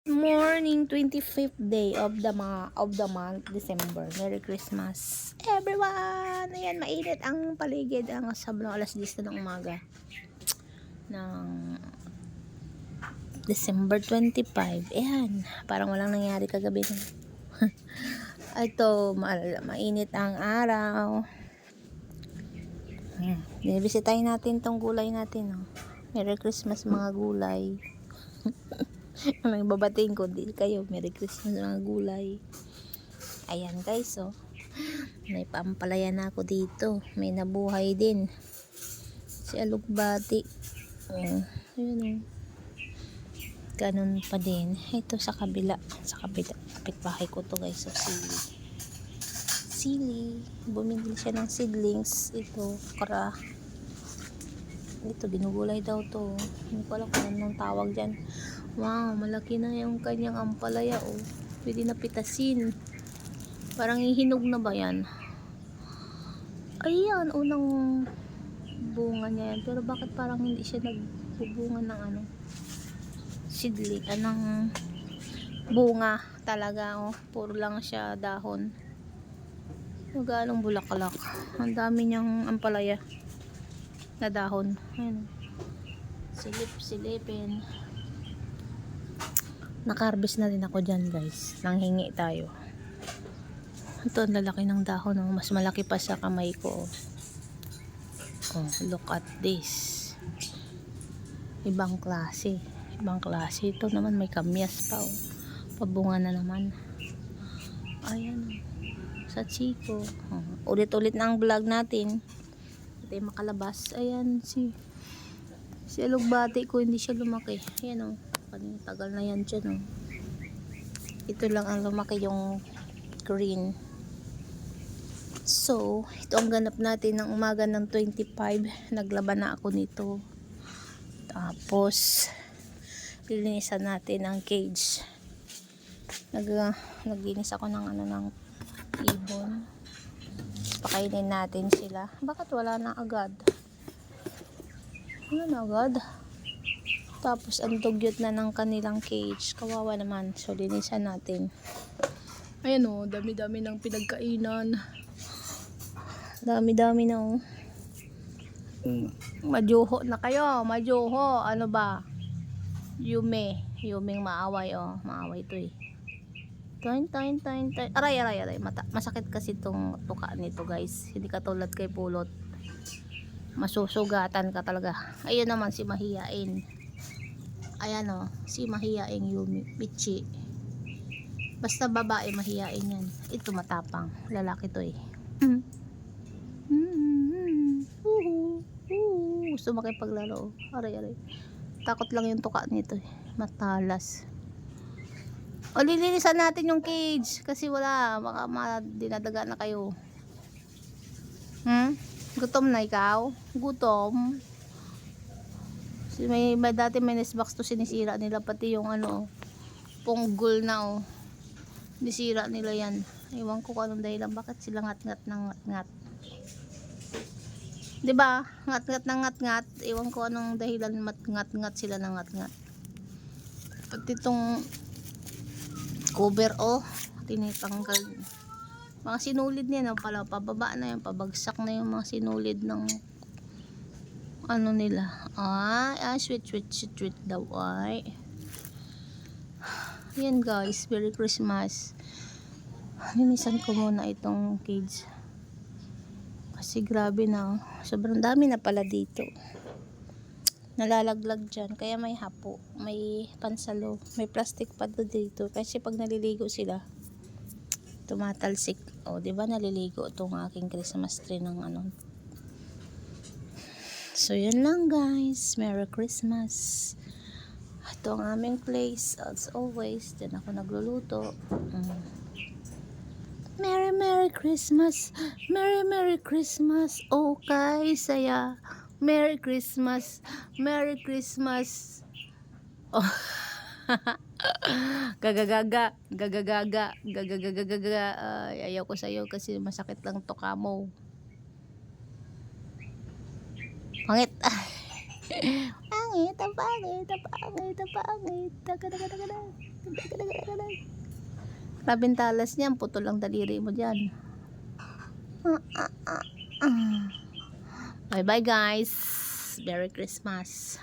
Morning, 25th day of the month, December. Merry Christmas, everyone! Ayan, mainit ang paligid. Ang sablong alas 10 na ng umaga ng December 25. Ayan, parang walang nangyari kagabi. Ito, mainit ang araw. Binibisitahin natin tong gulay natin. Oh. Merry Christmas mga gulay. Anong babatiin ko, di kayo Merry Christmas mga gulay. Ayan guys, oh. May paampalaya na ako dito. May nabuhay din si alugbati. Ayun, oh. Ganun pa din. Ito sa kabila kapitbahay ko to guys. So sili, bumili siya ng seedlings. Ito ginugulay daw to. Hindi ko alam kung anong tawag dyan. Wow, malaki na yung kanyang ampalaya, oh. Pwede na pitasin. Parang ihinog na ba yan? Ayan, unang bunga niya yan. Pero bakit parang hindi siya nagbubunga ng seedling, anong bunga talaga, oh. Puro lang siya dahon. Magalong bulaklak. Ang dami niyang ampalaya na dahon. Ayan. Silipin. Nakarbis na rin ako dyan guys. Nanghingi tayo. Ito, ang lalaki ng dahon. Oh. Mas malaki pa sa kamay ko. Oh, look at this. Ibang klase. Ito naman may kamyas pa. Oh. Pabunga na naman. Ayan. Sa chiko. Oh. Ulit-ulit na ang vlog natin. Ito yung makalabas. Ayan si alugbati ko. Hindi siya lumaki. Ayan o. Oh. Tagal na yan dyan, oh. Ito lang ang lumaki, yung green. So, ito ang ganap natin ng umaga ng 25. Naglaban na ako nito. Tapos lilinisan natin ang cage. Naglinis ako ng ng ibon. Pakainin natin sila. Bakit wala na agad? Wala na agad. Tapos ang dugyot na ng kanilang cage. Kawawa naman. So linisan natin. Ayan o, dami-dami ng pinagkainan. Dami-dami na o. Majuho na kayo. Majuho. Ano ba? Yuming maaway o. Maaway to eh. Toin. Aray. Masakit kasi itong tuka nito guys. Hindi katulad kay pulot. Masusugatan ka talaga. Ayun naman si mahiyain. Ayan o, si mahiyaing Yumi, Pichi. Basta babae mahiyain yan. Ito matapang, lalaki to eh. Gusto makipaglaro. Aray. Takot lang yung tuka nito eh. Matalas. O lilinisan natin yung cage kasi wala, baka dinadaga na kayo. Gutom na ikaw? Gutom? May dati may box to sinisira nila, pati yung punggol na nisira nila yan. Ewan ko kung anong dahilan, bakit sila ngat-ngat ng ngat-ngat, diba? Ngat-ngat ng ngat-ngat, ewan ko anong dahilan, ngat-ngat sila ng ngat-ngat. Pati itong cover tinitanggal. Mga sinulid niya pala, pababa na yan, pabagsak na yung mga sinulid ng nila. Sweet daw ay. Yan guys, Merry Christmas. Linisan ko muna itong cage. Kasi grabe na. Sobrang dami na pala dito. Nalalaglag dyan. Kaya may hapo. May pansalo. May plastic pa dito. Kasi pag naliligo sila, tumatalsik. O, diba naliligo itong aking Christmas tree ng So, yun lang guys. Merry Christmas. Ito ang aming place. As always, dyan ako nagluluto. Merry Christmas. Merry Christmas. Okay, saya. Merry Christmas. Oh. Gagagaga. Ayaw ko sa'yo kasi masakit lang to kamo. Pangit. Pangit. Grabing talas niyan, putol lang daliri mo dyan. Bye bye guys. Merry Christmas.